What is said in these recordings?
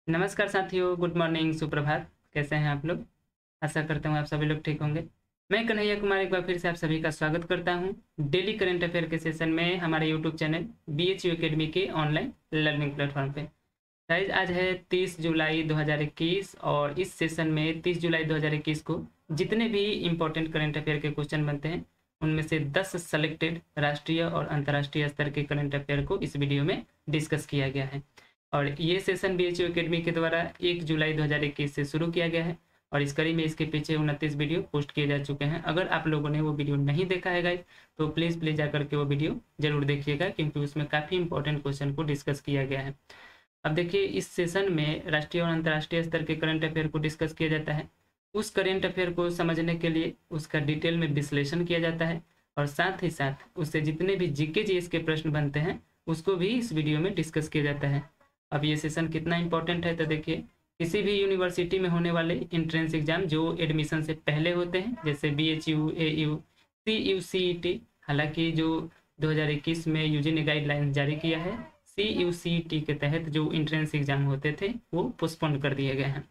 नमस्कार साथियों, good morning, सुप्रभात। कैसे हैं आप लोग? आशा करता हूँ आप सभी लोग ठीक होंगे। मैं कन्हैया कुमार एक बार फिर से आप सभी का स्वागत करता हूँ डेली करंट अफेयर के सेशन में हमारे यूट्यूब चैनल BHU एकेडमी के ऑनलाइन लर्निंग प्लेटफॉर्म पे। गाइस, आज है 30 जुलाई 2021 और इस सेशन में 30 जुलाई 2021 को जितने भी इम्पोर्टेंट करंट अफेयर के क्वेश्चन बनते हैं उनमें से 10 सेलेक्टेड राष्ट्रीय और अंतर्राष्ट्रीय स्तर के करंट अफेयर को इस वीडियो में डिस्कस किया गया है। और ये सेशन BHU एकेडमी के द्वारा 1 जुलाई 2021 से शुरू किया गया है और इस कड़ी में इसके पीछे 29 वीडियो पोस्ट किए जा चुके हैं। अगर आप लोगों ने वो वीडियो नहीं देखा है गाइस, तो प्लीज़ जाकर के वो वीडियो जरूर देखिएगा, क्योंकि उसमें काफ़ी इंपॉर्टेंट क्वेश्चन को डिस्कस किया गया है। अब देखिए, इस सेशन में राष्ट्रीय और अंतर्राष्ट्रीय स्तर के करंट अफेयर को डिस्कस किया जाता है। उस करंट अफेयर को समझने के लिए उसका डिटेल में विश्लेषण किया जाता है और साथ ही साथ उससे जितने भी जीके जीएस के प्रश्न बनते हैं उसको भी इस वीडियो में डिस्कस किया जाता है। अब ये सेशन कितना इंपॉर्टेंट है तो देखिए, किसी भी यूनिवर्सिटी में होने वाले इंट्रेंस एग्जाम जो एडमिशन से पहले होते हैं, जैसे BHU, AU, CU, CET, हालांकि जो 2021 में यूजी ने गाइडलाइन जारी किया है, CU, CET के तहत जो इंट्रेंस एग्जाम होते थे वो पोस्टपोन कर दिए गए हैं।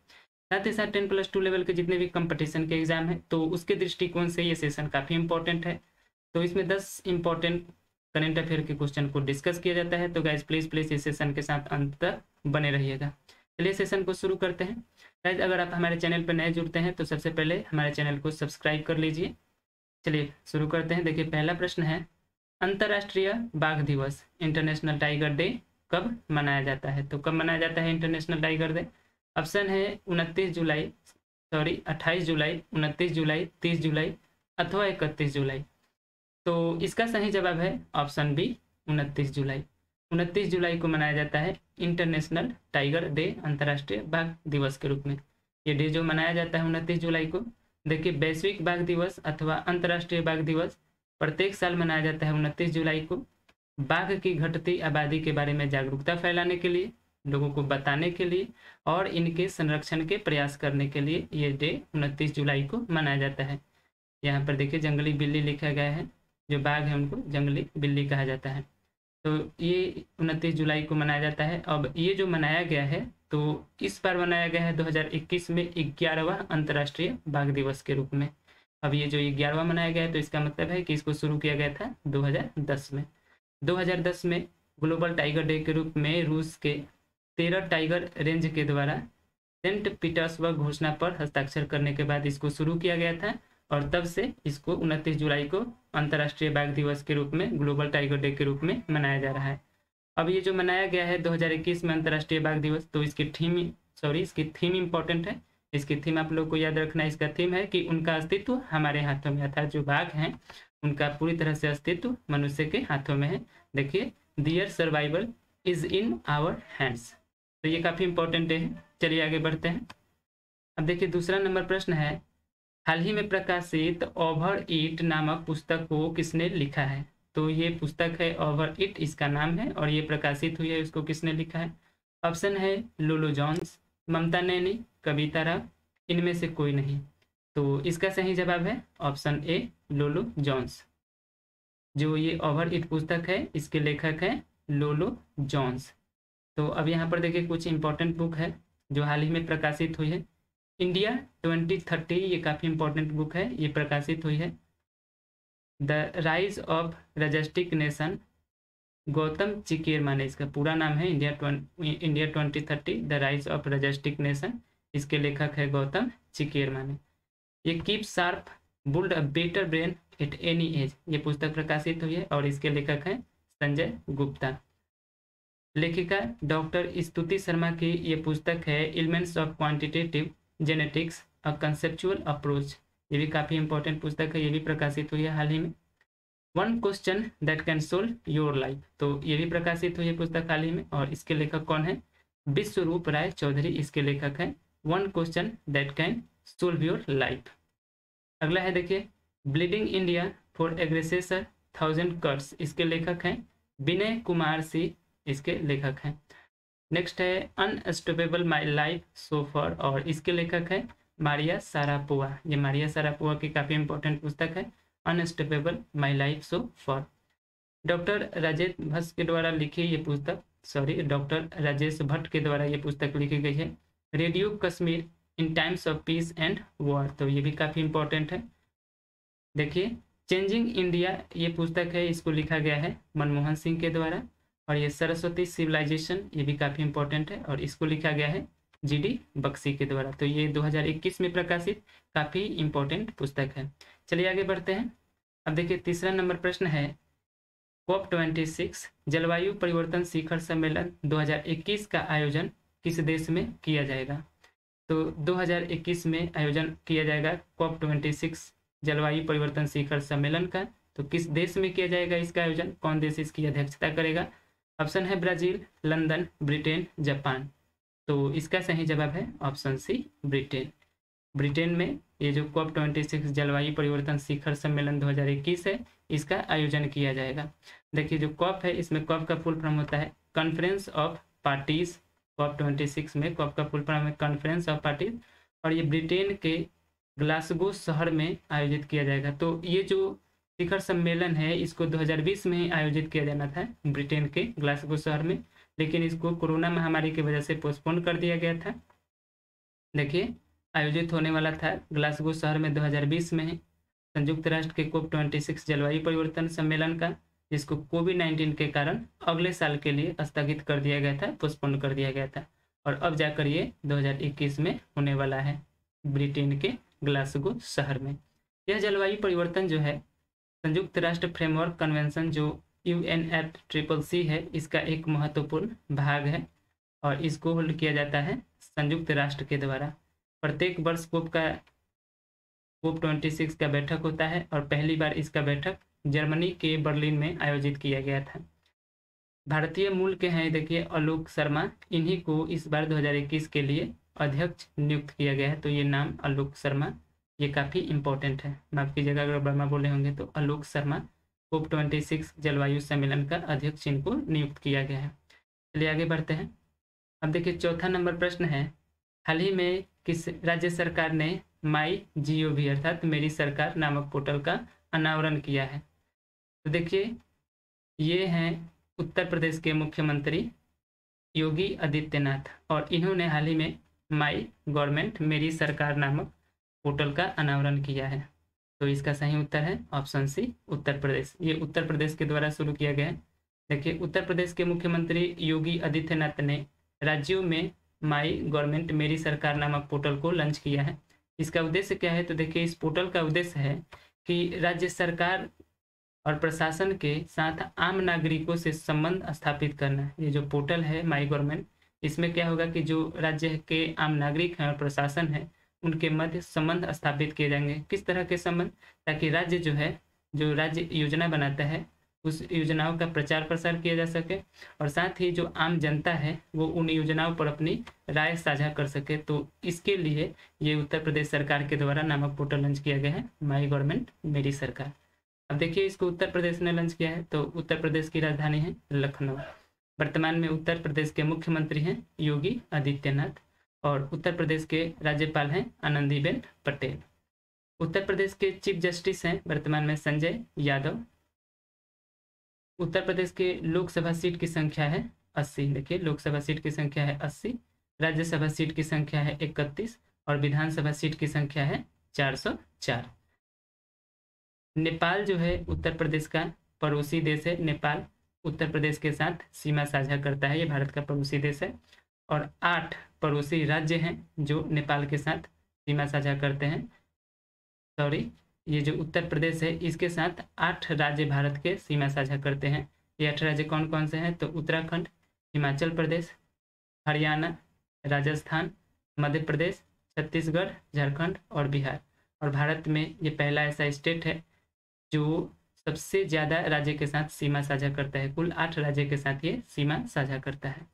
साथ ही साथ 10+2 लेवल के जितने भी कंपटीशन के एग्जाम है तो उसके दृष्टिकोण से ये सेशन काफ़ी इंपॉर्टेंट है। तो इसमें 10 इंपॉर्टेंट करंट अफेयर के क्वेश्चन को डिस्कस किया जाता है। तो गाइज प्लीज़ इस सेशन के साथ अंत तक बने रहिएगा। चलिए सेशन को शुरू करते हैं। गाइज, अगर आप हमारे चैनल पर नए जुड़ते हैं तो सबसे पहले हमारे चैनल को सब्सक्राइब कर लीजिए। चलिए शुरू करते हैं। देखिए, पहला प्रश्न है, अंतर्राष्ट्रीय बाघ दिवस इंटरनेशनल टाइगर डे कब मनाया जाता है? तो कब मनाया जाता है इंटरनेशनल टाइगर डे? ऑप्शन है 28 जुलाई, 28 जुलाई, 29 जुलाई, 30 जुलाई अथवा 31 जुलाई। तो इसका सही जवाब है ऑप्शन बी, 29 जुलाई। 29 जुलाई को मनाया जाता है इंटरनेशनल टाइगर डे, अंतर्राष्ट्रीय बाघ दिवस के रूप में। ये डे जो मनाया जाता है 29 जुलाई को, देखिए वैश्विक बाघ दिवस अथवा अंतर्राष्ट्रीय बाघ दिवस प्रत्येक साल मनाया जाता है 29 जुलाई को। बाघ की घटती आबादी के बारे में जागरूकता फैलाने के लिए, लोगों को बताने के लिए और इनके संरक्षण के प्रयास करने के लिए ये डे 29 जुलाई को मनाया जाता है। यहाँ पर देखिए जंगली बिल्ली लिखा गया है, जो बाघ है उनको जंगली बिल्ली कहा जाता है। तो ये 29 जुलाई को मनाया जाता है। अब ये जो मनाया गया है तो इस बार मनाया गया है 2021 में 11वां अंतर्राष्ट्रीय बाघ दिवस के रूप में। अब ये जो 11वां मनाया गया है तो इसका मतलब है कि इसको शुरू किया गया था 2010 में। 2010 में ग्लोबल टाइगर डे के रूप में रूस के 13 टाइगर रेंज के द्वारा सेंट पीटर्सबर्ग घोषणा पर हस्ताक्षर करने के बाद इसको शुरू किया गया था और तब से इसको 29 जुलाई को अंतर्राष्ट्रीय बाघ दिवस के रूप में, ग्लोबल टाइगर डे के रूप में मनाया जा रहा है। अब ये जो मनाया गया है 2021 में अंतर्राष्ट्रीय बाघ दिवस, तो इसकी थीम इंपॉर्टेंट है। इसकी थीम आप लोग को याद रखना है। इसका थीम है कि उनका अस्तित्व हमारे हाथों में, अर्थात जो बाघ हैं उनका पूरी तरह से अस्तित्व मनुष्य के हाथों में है। देखिए, their survival is in our hands. तो ये काफ़ी इंपॉर्टेंट है। चलिए आगे बढ़ते हैं। अब देखिए, दूसरा नंबर प्रश्न है, हाल ही में प्रकाशित ओवर इट नामक पुस्तक को किसने लिखा है? तो ये पुस्तक है ओवर इट, इसका नाम है और ये प्रकाशित हुई है। उसको किसने लिखा है? ऑप्शन है लोलो जॉन्स, ममता नैनी, कविता राव, इनमें से कोई नहीं। तो इसका सही जवाब है ऑप्शन ए, लोलो जॉन्स। जो ये ओवर इट पुस्तक है इसके लेखक हैं लोलो जॉन्स। तो अब यहाँ पर देखिए कुछ इंपॉर्टेंट बुक है जो हाल ही में प्रकाशित हुई है। इंडिया 2030, ये काफ़ी इंपॉर्टेंट बुक है, ये प्रकाशित हुई है। द राइज ऑफ रजस्टिक नेशन, गौतम चिकेरमाने इसका पूरा नाम है। इंडिया 2030 द राइज ऑफ रजस्टिक नेशन, इसके लेखक है गौतम चिकेरमाने। ये keep sharp build a better brain at any age, ये पुस्तक प्रकाशित हुई है और इसके लेखक हैं संजय गुप्ता। लेखिका डॉक्टर स्तुति शर्मा की ये पुस्तक है elements of quantitative genetics a conceptual approach, ये भी काफ़ी इंपॉर्टेंट पुस्तक है, ये भी प्रकाशित हुई है हाल ही में। One question that can solve your life, तो ये भी प्रकाशित हुई है पुस्तक हाल ही में और इसके लेखक कौन है? विश्वरूप राय चौधरी, इसके लेखक हैं one question that can solve your life. अगला है देखिए, ब्लीडिंग इंडिया फॉर एग्रेसेसर 1000 कट्स, इसके लेखक हैं विनय कुमार सी, इसके लेखक हैं। नेक्स्ट है अनस्टॉपेबल माई लाइफ सो फार और इसके लेखक है मारिया सारापोवा। ये मारिया सारापोवा की काफ़ी इंपॉर्टेंट पुस्तक है unstoppable my life so far. Doctor Rajesh Bhatt के द्वारा लिखी ये पुस्तक डॉक्टर राजेश भट्ट के द्वारा ये पुस्तक लिखी गई है। Radio Kashmir in times of peace and war, तो ये भी काफ़ी इंपॉर्टेंट है। देखिए चेंजिंग इंडिया ये पुस्तक है, इसको लिखा गया है मनमोहन सिंह के द्वारा। और ये सरस्वती सिविलाइजेशन, ये भी काफ़ी इंपॉर्टेंट है और इसको लिखा गया है जीडी बख्शी के द्वारा। तो ये 2021 में प्रकाशित काफ़ी इंपॉर्टेंट पुस्तक है। चलिए आगे बढ़ते हैं। अब देखिए तीसरा नंबर प्रश्न है, COP26 जलवायु परिवर्तन शिखर सम्मेलन 2021 का आयोजन किस देश में किया जाएगा? तो 2021 में आयोजन किया जाएगा COP26 जलवायु परिवर्तन शिखर सम्मेलन का। तो किस देश में किया जाएगा इसका आयोजन, कौन देश इसकी अध्यक्षता करेगा? ऑप्शन है ब्राजील, लंदन, ब्रिटेन, जापान। तो इसका सही जवाब है ऑप्शन सी, ब्रिटेन। ब्रिटेन में ये जो COP26 जलवायु परिवर्तन शिखर सम्मेलन 2021 है, इसका आयोजन किया जाएगा। देखिए जो COP है, इसमें COP का फुल फॉर्म होता है कॉन्फ्रेंस ऑफ पार्टीज। COP26 में COP का फुल फॉर्म है कॉन्फ्रेंस ऑफ पार्टीज, और ये ब्रिटेन के ग्लासगो शहर में आयोजित किया जाएगा। तो ये जो शिखर सम्मेलन है, इसको 2020 में ही आयोजित किया जाना था ब्रिटेन के ग्लासगो शहर में, लेकिन इसको कोरोना महामारी की वजह से पोस्टपोन कर दिया गया था। देखिए आयोजित होने वाला था ग्लासगो शहर में 2020 में ही संयुक्त राष्ट्र के COP26 जलवायु परिवर्तन सम्मेलन का, जिसको कोविड-19 के कारण अगले साल के लिए स्थगित कर दिया गया था, पोस्टपोन कर दिया गया था। और अब जाकर ये 2021 में होने वाला है ब्रिटेन के ग्लासगो शहर में। यह जलवायु परिवर्तन जो है संयुक्त राष्ट्र फ्रेमवर्क कन्वेंशन जो UNFCCC है, इसका एक महत्वपूर्ण भाग है और इसको होल्ड किया जाता है संयुक्त राष्ट्र के द्वारा। प्रत्येक वर्ष COP26 का बैठक होता है और पहली बार इसका बैठक जर्मनी के बर्लिन में आयोजित किया गया था। भारतीय मूल के हैं देखिए आलोक शर्मा, इन्हीं को इस बार 2021 के लिए अध्यक्ष नियुक्त किया गया है। तो ये नाम आलोक शर्मा, ये काफ़ी इंपॉर्टेंट है, माफ कीजिएगा अगर वर्मा बोले होंगे तो। आलोक शर्मा COP26 जलवायु सम्मेलन का अध्यक्ष इनको नियुक्त किया गया है। चलिए आगे बढ़ते हैं। अब देखिए चौथा नंबर प्रश्न है, हाल ही में किस राज्य सरकार ने MyGov अर्थात मेरी सरकार नामक पोर्टल का अनावरण किया है? तो देखिए ये हैं उत्तर प्रदेश के मुख्यमंत्री योगी आदित्यनाथ, और इन्होंने हाल ही में माई गवर्नमेंट मेरी सरकार नामक पोर्टल का अनावरण किया है। तो इसका सही उत्तर है ऑप्शन सी, उत्तर प्रदेश। ये उत्तर प्रदेश के द्वारा शुरू किया गया है। देखिए उत्तर प्रदेश के मुख्यमंत्री योगी आदित्यनाथ ने राज्यों में माई गवर्नमेंट मेरी सरकार नामक पोर्टल को लॉन्च किया है। इसका उद्देश्य क्या है? तो देखिए इस पोर्टल का उद्देश्य है कि राज्य सरकार और प्रशासन के साथ आम नागरिकों से संबंध स्थापित करना। ये जो पोर्टल है माई गवर्नमेंट, इसमें क्या होगा कि जो राज्य के आम नागरिक हैं और प्रशासन है, उनके मध्य संबंध स्थापित किए जाएंगे। किस तरह के संबंध? ताकि राज्य जो है, जो राज्य योजना बनाता है, उस योजनाओं का प्रचार प्रसार किया जा सके, और साथ ही जो आम जनता है वो उन योजनाओं पर अपनी राय साझा कर सके। तो इसके लिए ये उत्तर प्रदेश सरकार के द्वारा नामक पोर्टल लॉन्च किया गया है, माई गवर्नमेंट मेरी सरकार। अब देखिए इसको उत्तर प्रदेश ने लॉन्च किया है, तो उत्तर प्रदेश की राजधानी है लखनऊ। वर्तमान में उत्तर प्रदेश के मुख्यमंत्री हैं योगी आदित्यनाथ, और उत्तर प्रदेश के राज्यपाल हैं आनंदीबेन पटेल। उत्तर प्रदेश के चीफ जस्टिस हैं वर्तमान में संजय यादव। उत्तर प्रदेश के लोकसभा सीट की संख्या है 80। देखिए लोकसभा सीट की संख्या है 80, राज्यसभा सीट की संख्या है 31 और विधानसभा सीट की संख्या है 404। नेपाल जो है उत्तर प्रदेश का पड़ोसी देश है। नेपाल उत्तर प्रदेश के साथ सीमा साझा करता है, ये भारत का पड़ोसी देश है। और 8 पड़ोसी राज्य हैं जो नेपाल के साथ सीमा साझा करते हैं। ये जो उत्तर प्रदेश है इसके साथ 8 राज्य भारत के सीमा साझा करते हैं। ये 8 राज्य कौन कौन से हैं? तो उत्तराखंड, हिमाचल प्रदेश, हरियाणा, राजस्थान, मध्य प्रदेश, छत्तीसगढ़, झारखंड और बिहार। और भारत में ये पहला ऐसा स्टेट है जो सबसे ज़्यादा राज्य के साथ सीमा साझा करता है। कुल 8 राज्य के साथ ये सीमा साझा करता है।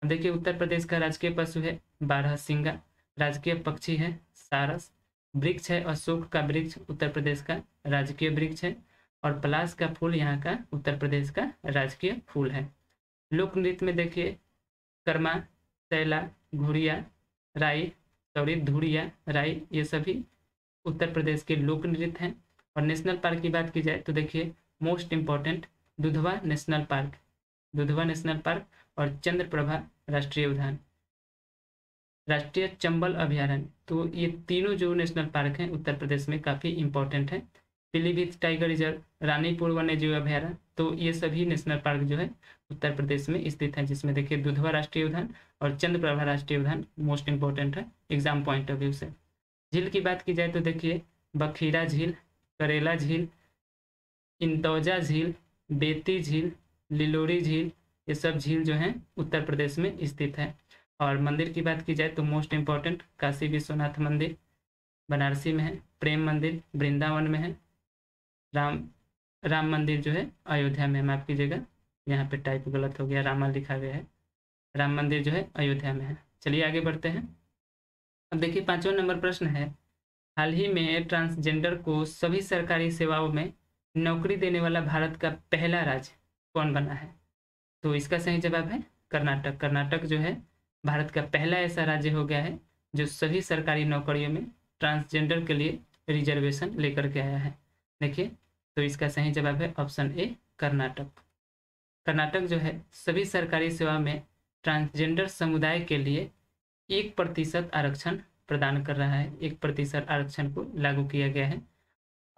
अब देखिए उत्तर प्रदेश का राजकीय पशु है बारहसिंगा, राजकीय पक्षी है सारस, वृक्ष है अशोक का वृक्ष उत्तर प्रदेश का राजकीय वृक्ष है, और पलाश का फूल यहाँ का उत्तर प्रदेश का राजकीय फूल है। लोक नृत्य में देखिए कर्मा, सैला, घुड़िया, राई, धुड़िया, राई, ये सभी उत्तर प्रदेश के लोक नृत्य हैं। और नेशनल पार्क की बात की जाए तो देखिए most important Dudhwa national park, Dudhwa national park और चंद्रप्रभा राष्ट्रीय उद्यान, राष्ट्रीय चंबल अभयारण्य। तो ये तीनों जो नेशनल पार्क हैं उत्तर प्रदेश में काफ़ी इंपॉर्टेंट हैं। पीलीभीत टाइगर रिजर्व, रानीपुर वन्य जीव अभयारण्य, तो ये सभी नेशनल पार्क जो है उत्तर प्रदेश में स्थित है, जिसमें देखिए दुधवा राष्ट्रीय उद्यान और चंद्रप्रभा राष्ट्रीय उद्यान मोस्ट इंपॉर्टेंट है एग्जाम पॉइंट ऑफ व्यू से। झील की बात की जाए तो देखिए बखीरा झील, करेला झील, इंतौजा झील, बेती झील, लिलोरी झील, ये सब झील जो हैं उत्तर प्रदेश में स्थित है। और मंदिर की बात की जाए तो मोस्ट इंपॉर्टेंट काशी विश्वनाथ मंदिर बनारसी में है, प्रेम मंदिर वृंदावन में है, राम मंदिर जो है अयोध्या में, माफ कीजिएगा यहाँ पे टाइप गलत हो गया, रामा लिखा गया है, राम मंदिर जो है अयोध्या में है। चलिए आगे बढ़ते हैं। अब देखिए 5वां नंबर प्रश्न है, हाल ही में ट्रांसजेंडर को सभी सरकारी सेवाओं में नौकरी देने वाला भारत का पहला राज्य कौन बना है? तो इसका सही जवाब है कर्नाटक। कर्नाटक जो है भारत का पहला ऐसा राज्य हो गया है जो सभी सरकारी नौकरियों में ट्रांसजेंडर के लिए रिजर्वेशन लेकर के आया है। देखिए तो इसका सही जवाब है ऑप्शन ए कर्नाटक। कर्नाटक जो है सभी सरकारी सेवा में ट्रांसजेंडर समुदाय के लिए 1% आरक्षण प्रदान कर रहा है। 1% आरक्षण को लागू किया गया है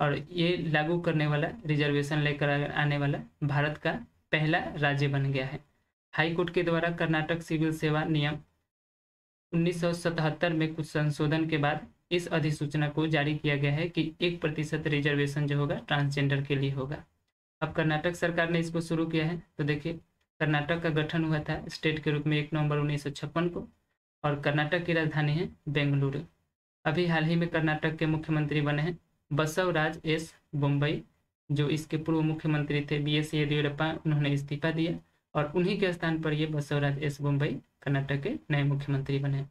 और ये लागू करने वाला, रिजर्वेशन लेकर आने वाला भारत का पहला राज्य बन गया है। हाईकोर्ट के द्वारा कर्नाटक सिविल सेवा नियम 1977 में कुछ संशोधन के बाद इस अधिसूचना को जारी किया गया है कि 1% रिजर्वेशन जो होगा ट्रांसजेंडर के लिए होगा। अब कर्नाटक सरकार ने इसको शुरू किया है। तो देखिए कर्नाटक का गठन हुआ था स्टेट के रूप में 1 नवंबर 1956 को और कर्नाटक की राजधानी है बेंगलुरु। अभी हाल ही में कर्नाटक के मुख्यमंत्री बने हैं बसवराज एस बोम्मई, जो इसके पूर्व मुख्यमंत्री थे BS येदियुरप्पा, उन्होंने इस्तीफा दिया और उन्हीं के स्थान पर ये बसवराज एस बोम्मई कर्नाटक के नए मुख्यमंत्री बने।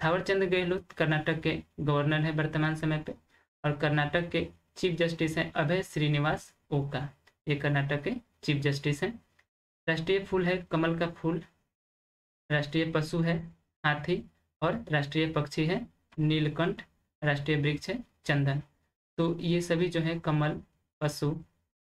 थावरचंद गहलोत कर्नाटक के गवर्नर है वर्तमान समय पे और कर्नाटक के चीफ जस्टिस हैं अभय श्रीनिवास ओका, ये कर्नाटक के चीफ जस्टिस हैं। राष्ट्रीय फूल है कमल का फूल, राष्ट्रीय पशु है हाथी और राष्ट्रीय पक्षी है नीलकंठ, राष्ट्रीय वृक्ष है चंदन। तो ये सभी जो है कमल, पशु,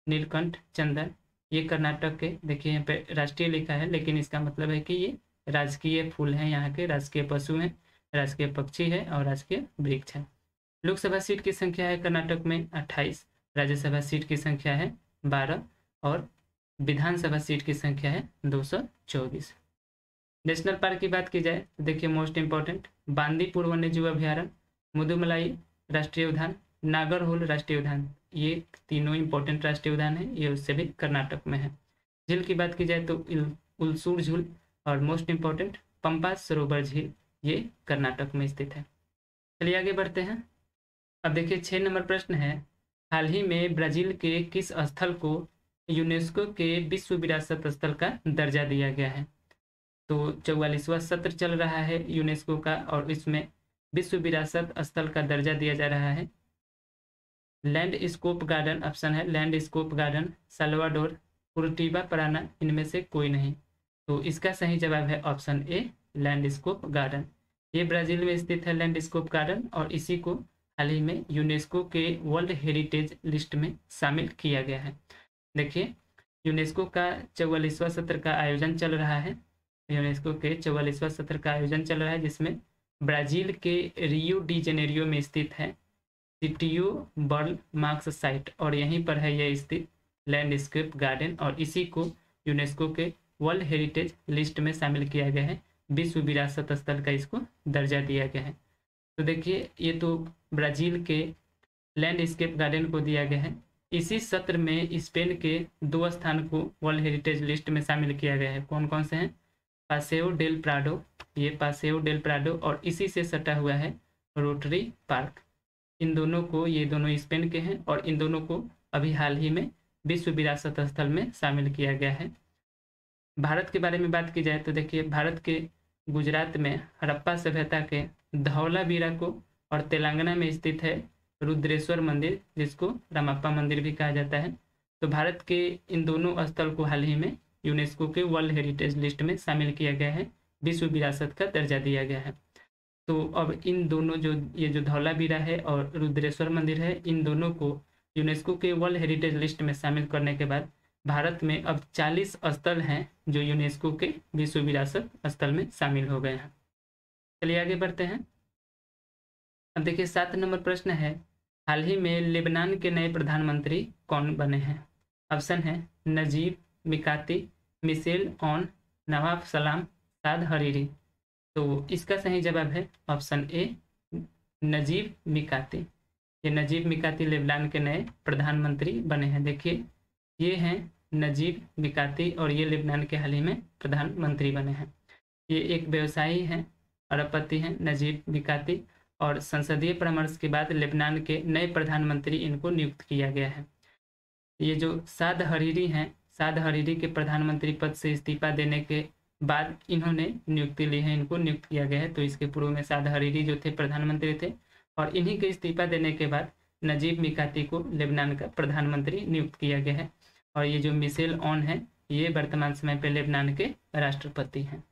नीलकंठ, चंदन, ये कर्नाटक के, देखिए यहाँ पे राष्ट्रीय लिखा है लेकिन इसका मतलब है कि ये राजकीय फूल हैं, यहाँ के राजकीय पशु हैं, राजकीय पक्षी है और राजकीय वृक्ष है। लोकसभा सीट की संख्या है कर्नाटक में 28, राज्यसभा सीट की संख्या है 12 और विधानसभा सीट की संख्या है 224। नेशनल पार्क की बात की जाए तो देखिए मोस्ट इंपॉर्टेंट बांदीपुर वन्य जीव अभयारण्य, मुदुमलाई राष्ट्रीय उद्यान, नागरहोल राष्ट्रीय उद्यान, ये तीनों इंपॉर्टेंट राष्ट्रीय उद्यान है, ये उससे भी कर्नाटक में है। झील की बात की जाए तो उलसूर झील और मोस्ट इंपॉर्टेंट पंपा सरोवर झील, ये कर्नाटक में स्थित है। चलिए आगे बढ़ते हैं। अब देखिए 6 नंबर प्रश्न है, हाल ही में ब्राजील के किस स्थल को यूनेस्को के विश्व विरासत स्थल का दर्जा दिया गया है? तो 44वां सत्र चल रहा है यूनेस्को का और इसमें विश्व विरासत स्थल का दर्जा दिया जा रहा है। लैंडस्केप गार्डन ऑप्शन है, लैंडस्केप गार्डन, साल्वाडोर, कुर्टिबा पराना, इनमें से कोई नहीं। तो इसका सही जवाब है ऑप्शन ए लैंडस्केप गार्डन। ये ब्राजील में स्थित है लैंडस्केप गार्डन और इसी को हाल ही में यूनेस्को के वर्ल्ड हेरिटेज लिस्ट में शामिल किया गया है। देखिए यूनेस्को का 44वां सत्र का आयोजन चल रहा है, यूनेस्को के 44वां सत्र का आयोजन चल रहा है जिसमें ब्राजील के रियो डी जेनेरियो में स्थित है सिटियो बर्ल मार्क्स साइट और यहीं पर है यह स्थित लैंडस्केप गार्डन और इसी को यूनेस्को के वर्ल्ड हेरिटेज लिस्ट में शामिल किया गया है, विश्व विरासत स्थल का इसको दर्जा दिया गया है। तो देखिए ये तो ब्राजील के लैंडस्केप गार्डन को दिया गया है। इसी सत्र में स्पेन के 2 स्थान को वर्ल्ड हेरिटेज लिस्ट में शामिल किया गया है। कौन कौन से हैं? पासेओ डेल प्राडो, ये पासेओ डेल प्राडो और इसी से सटा हुआ है रोटरी पार्क। इन दोनों को, ये दोनों स्पेन के हैं और इन दोनों को अभी हाल ही में विश्व विरासत स्थल में शामिल किया गया है। भारत के बारे में बात की जाए तो देखिए भारत के गुजरात में हड़प्पा सभ्यता के धौलावीरा को और तेलंगाना में स्थित है रुद्रेश्वर मंदिर जिसको रामप्पा मंदिर भी कहा जाता है। तो भारत के इन दोनों स्थल को हाल ही में यूनेस्को के वर्ल्ड हेरिटेज लिस्ट में शामिल किया गया है, विश्व विरासत का दर्जा दिया गया है। तो अब इन दोनों ये जो धौलावीरा है और रुद्रेश्वर मंदिर है, इन दोनों को यूनेस्को के वर्ल्ड हेरिटेज लिस्ट में शामिल करने के बाद भारत में अब 40 स्थल हैं जो यूनेस्को के विश्व विरासत स्थल में शामिल हो गए हैं। चलिए आगे बढ़ते हैं। अब देखिए 7 नंबर प्रश्न है, हाल ही में लेबनान के नए प्रधानमंत्री कौन बने हैं? ऑप्शन है नजीब मिकाती, मिशेल ऑन, नवाफ सलाम, साद हरीरी। तो इसका सही जवाब है ऑप्शन ए नजीब मिकाती। ये नजीब मिकाती लेबनान के नए प्रधानमंत्री बने हैं। देखिए ये हैं नजीब मिकाती और ये लेबनान के हाल ही में प्रधानमंत्री बने हैं। ये एक व्यवसायी हैं, अरबपति हैं नजीब मिकाती, और संसदीय परामर्श के बाद लेबनान के नए प्रधानमंत्री इनको नियुक्त किया गया है। ये जो साद हरीरी हैं, साद हरीरी के प्रधानमंत्री पद से इस्तीफा देने के बाद इन्होंने नियुक्ति ली है, इनको नियुक्त किया गया है। तो इसके पूर्व में साद हरीरी जो थे प्रधानमंत्री थे, और इन्हीं के इस्तीफा देने के बाद नजीब मिकाती को लेबनान का प्रधानमंत्री नियुक्त किया गया है। और ये जो मिशेल ऑन है, ये वर्तमान समय पे लेबनान के राष्ट्रपति हैं।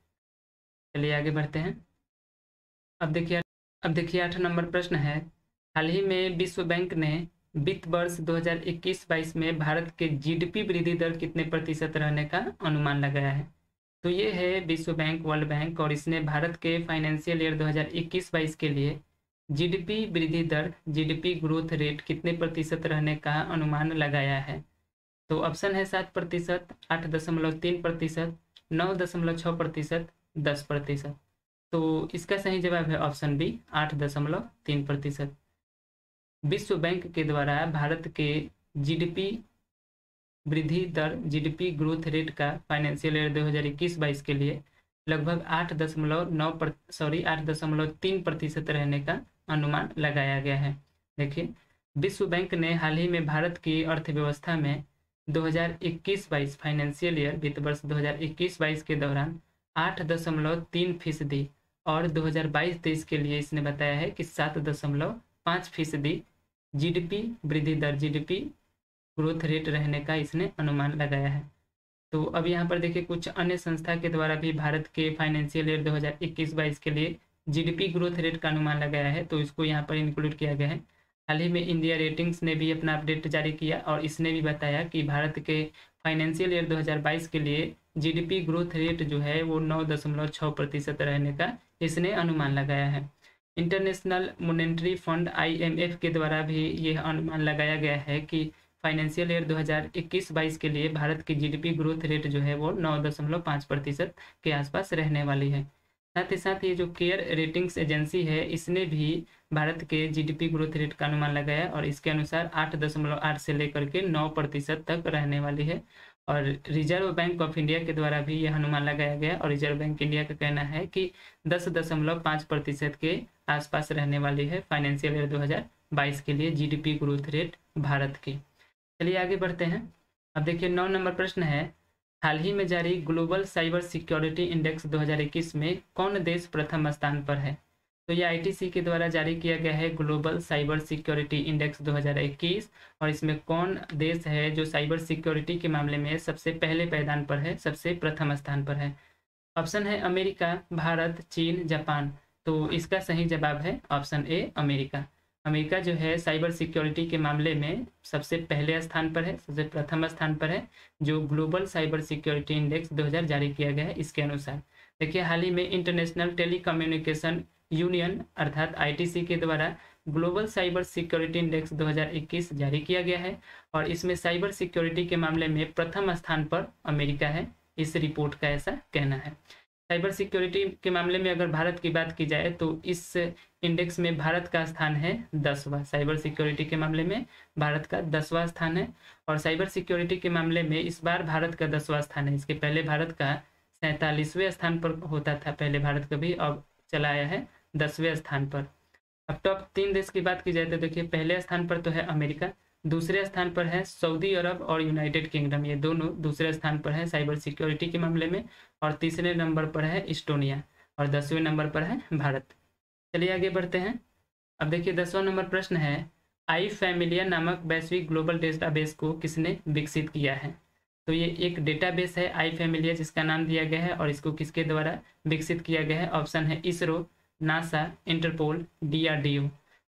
चलिए आगे बढ़ते हैं। अब देखिए 8 नंबर प्रश्न है, हाल ही में विश्व बैंक ने वित्त वर्ष 2021-22 में भारत के जीडीपी वृद्धि दर कितने प्रतिशत रहने का अनुमान लगाया है? तो ये है विश्व बैंक, वर्ल्ड बैंक, और इसने भारत के फाइनेंशियल ईयर 2021-22 के लिए जीडीपी वृद्धि दर, जीडीपी ग्रोथ रेट कितने प्रतिशत रहने का अनुमान लगाया है? तो ऑप्शन है 7%, 8.3%, 9.6%, 10%। तो इसका सही जवाब है ऑप्शन बी 8.3%। विश्व बैंक के द्वारा भारत के जीडीपी वृद्धि दर, जीडीपी ग्रोथ रेट का फाइनेंशियल ईयर 2021-22 के लिए लगभग 8.3% रहने का अनुमान लगाया गया है। देखिए विश्व बैंक ने हाल ही में भारत की अर्थव्यवस्था में 2021-22 फाइनेंशियल ईयर वित्त वर्ष 2021-22 के दौरान 8.3% और 2022-23 के लिए इसने बताया है कि 7.5% जीडीपी वृद्धि दर, जीडीपी ग्रोथ रेट रहने का इसने अनुमान लगाया है। तो अब यहाँ पर देखिए कुछ अन्य संस्था के द्वारा भी भारत के फाइनेंशियल ईयर 2021-22 के लिए जीडीपी ग्रोथ रेट का अनुमान लगाया है, तो इसको यहाँ पर इंक्लूड किया गया है। हाल ही में इंडिया रेटिंग्स ने भी अपना अपडेट जारी किया और इसने भी बताया कि भारत के फाइनेंशियल ईयर 2022 के लिए जीडीपी ग्रोथ रेट जो है वो 9.6% रहने का इसने अनुमान लगाया है। इंटरनेशनल मॉनेटरी फंड IMF के द्वारा भी यह अनुमान लगाया गया है कि फाइनेंशियल ईयर 2021-22 के लिए भारत की जीडीपी ग्रोथ रेट जो है वो 9.5% के आसपास रहने वाली है। साथ ही साथ ये जो केयर रेटिंग्स एजेंसी है, इसने भी भारत के जीडीपी ग्रोथ रेट का अनुमान लगाया और इसके अनुसार 8.8 से लेकर के 9% तक रहने वाली है। और रिजर्व बैंक ऑफ इंडिया के द्वारा भी यह अनुमान लगाया गया और रिजर्व बैंक इंडिया का कहना है कि 10.5% के आसपास रहने वाली है फाइनेंशियल ईयर 2022 के लिए जीडीपी ग्रोथ रेट भारत की। चलिए आगे बढ़ते हैं। अब देखिए 9 नंबर प्रश्न है, हाल ही में जारी ग्लोबल साइबर सिक्योरिटी इंडेक्स 2021 में कौन देश प्रथम स्थान पर है? तो ये ITC के द्वारा जारी किया गया है ग्लोबल साइबर सिक्योरिटी इंडेक्स 2021, और इसमें कौन देश है जो साइबर सिक्योरिटी के मामले में सबसे पहले पायदान पर है, सबसे प्रथम स्थान पर है? ऑप्शन है अमेरिका, भारत, चीन, जापान। तो इसका सही जवाब है ऑप्शन ए अमेरिका। अमेरिका जो है साइबर सिक्योरिटी के मामले में सबसे पहले स्थान पर है, सबसे प्रथम स्थान पर है, जो ग्लोबल साइबर सिक्योरिटी इंडेक्स 2000 जारी किया गया है इसके अनुसार। देखिए हाल ही में इंटरनेशनल टेलीकम्युनिकेशन यूनियन अर्थात ITC के द्वारा ग्लोबल साइबर सिक्योरिटी इंडेक्स 2021 जारी किया गया है और इसमें साइबर सिक्योरिटी के मामले में प्रथम स्थान पर अमेरिका है, इस रिपोर्ट का ऐसा कहना है। साइबर सिक्योरिटी के मामले में अगर भारत की बात की जाए तो इस इंडेक्स में भारत का स्थान है 10वां। साइबर सिक्योरिटी के मामले में भारत का 10वां स्थान है और साइबर सिक्योरिटी के मामले में इस बार भारत का 10वां स्थान है। इसके पहले भारत का 47वें स्थान पर होता था, पहले भारत कभी, अब चला आया है 10वें स्थान पर। अब टॉप 3 देश की बात की जाए तो देखिए पहले स्थान पर तो है अमेरिका, दूसरे स्थान पर है सऊदी अरब और यूनाइटेड किंगडम, ये दोनों दूसरे स्थान पर है साइबर सिक्योरिटी के मामले में, और तीसरे नंबर पर है इस्टोनिया और 10वें नंबर पर है भारत। चलिए आगे बढ़ते हैं। अब देखिए 10वां नंबर प्रश्न है, iFamiliar नामक वैश्विक ग्लोबल डेटाबेस को किसने विकसित किया है? तो ये एक डेटाबेस है iFamiliar जिसका नाम दिया गया है और इसको किसके द्वारा विकसित किया गया है? ऑप्शन है इसरो, नासा, इंटरपोल, DRDO।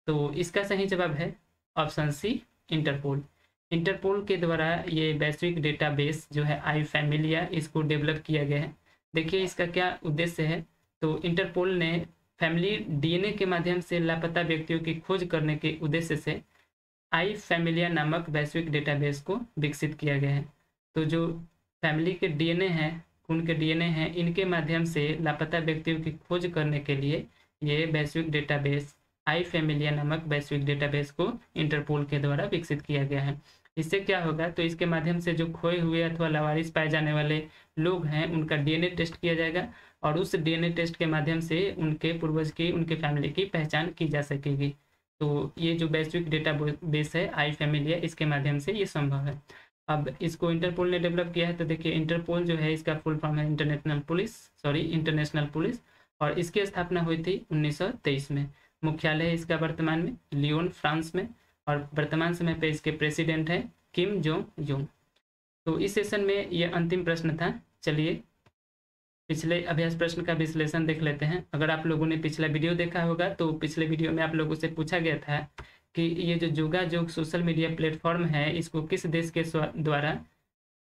तो इसका सही जवाब है ऑप्शन सी इंटरपोल। इंटरपोल के द्वारा ये वैश्विक डेटाबेस जो है आई फैमिलिया, इसको डेवलप किया गया है। देखिए इसका क्या उद्देश्य है। तो इंटरपोल ने फैमिली डीएनए के माध्यम से लापता व्यक्तियों की खोज करने के उद्देश्य से आई फैमिलिया नामक वैश्विक डेटाबेस को विकसित किया गया है। तो जो फैमिली के डीएनए हैं, खून के डीएनए हैं, इनके माध्यम से लापता व्यक्तियों की खोज करने के लिए ये वैश्विक डेटाबेस आई फैमिलिया नामक वैश्विक डेटाबेस को इंटरपोल के द्वारा विकसित किया गया है। इससे क्या होगा, तो इसके माध्यम से जो खोए हुए अथवा लावारिस पाए जाने वाले लोग हैं उनका डीएनए टेस्ट किया जाएगा और उस डीएनए टेस्ट के माध्यम से उनके पूर्वज की, उनके फैमिली की पहचान की जा सकेगी। तो ये जो वैश्विक डेटाबेस है आई फैमिलिया, इसके माध्यम से ये संभव है। अब इसको इंटरपोल ने डेवलप किया है। तो देखिए इंटरपोल जो है इसका फुल फॉर्म है इंटरनेशनल पुलिस, और इसकी स्थापना हुई थी 1923 में। मुख्यालय है इसका वर्तमान में लियोन, फ्रांस में, और वर्तमान समय पे इसके प्रेसिडेंट हैं किम जोंग यून। तो इस सेशन में ये अंतिम प्रश्न था। चलिए पिछले अभ्यास प्रश्न का विश्लेषण देख लेते हैं। अगर आप लोगों ने पिछला वीडियो देखा होगा तो पिछले वीडियो में आप लोगों से पूछा गया था कि ये जो जोगाजोग सोशल मीडिया प्लेटफॉर्म है इसको किस देश के द्वारा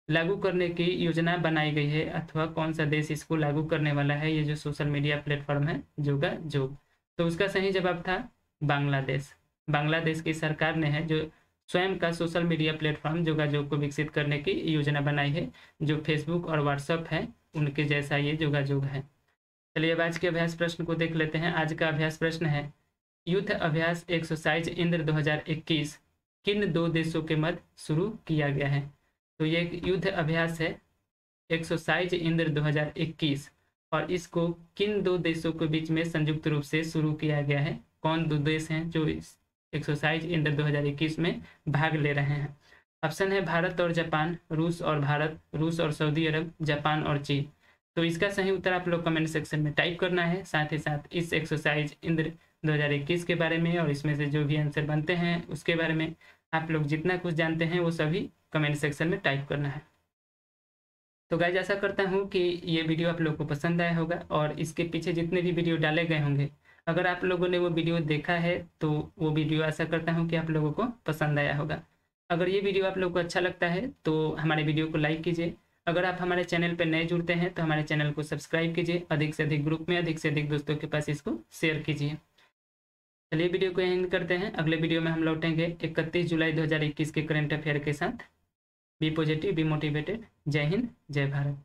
लागू करने की योजना बनाई गई है, अथवा कौन सा देश इसको लागू करने वाला है, ये जो सोशल मीडिया प्लेटफॉर्म है जोगाजोग। तो उसका सही जवाब था बांग्लादेश। बांग्लादेश की सरकार ने है जो स्वयं का सोशल मीडिया प्लेटफॉर्म जोगाजोग को विकसित करने की योजना बनाई है, जो फेसबुक और व्हाट्सएप है उनके जैसा ये जोगाजोग है। चलिए अब आज के अभ्यास प्रश्न को देख लेते हैं। आज का अभ्यास प्रश्न है युद्ध अभ्यास एक्सरसाइज इंद्र 2021 किन दो देशों के मध्य शुरू किया गया है। तो ये एक युद्ध अभ्यास है एक्सरसाइज इंद्र 2021, और इसको किन दो देशों के बीच में संयुक्त रूप से शुरू किया गया है। कौन दो देश हैं जो इस एक्सरसाइज इंद्र 2021 में भाग ले रहे हैं। ऑप्शन है भारत और जापान, रूस और भारत, रूस और सऊदी अरब, जापान और चीन। तो इसका सही उत्तर आप लोग कमेंट सेक्शन में टाइप करना है। साथ ही साथ इस एक्सरसाइज इंद्र 2021 के बारे में और इसमें से जो भी आंसर बनते हैं उसके बारे में आप लोग जितना कुछ जानते हैं वो सभी कमेंट सेक्शन में टाइप करना है। तो गाइस आशा करता हूँ कि ये वीडियो आप लोग को पसंद आया होगा, और इसके पीछे जितने भी वीडियो डाले गए होंगे अगर आप लोगों ने वो वीडियो देखा है तो वो वीडियो आशा करता हूँ कि आप लोगों को पसंद आया होगा। अगर ये वीडियो आप लोगों को अच्छा लगता है तो हमारे वीडियो को लाइक कीजिए। अगर आप हमारे चैनल पर नए जुड़ते हैं तो हमारे चैनल को सब्सक्राइब कीजिए। अधिक से अधिक ग्रुप में, अधिक से अधिक दोस्तों के पास इसको शेयर कीजिए। चलिए वीडियो को एंड करते हैं। अगले वीडियो में हम लौटेंगे 31 जुलाई 2021 के करंट अफेयर के साथ। Be positive, be motivated. जय हिंद, जय भारत।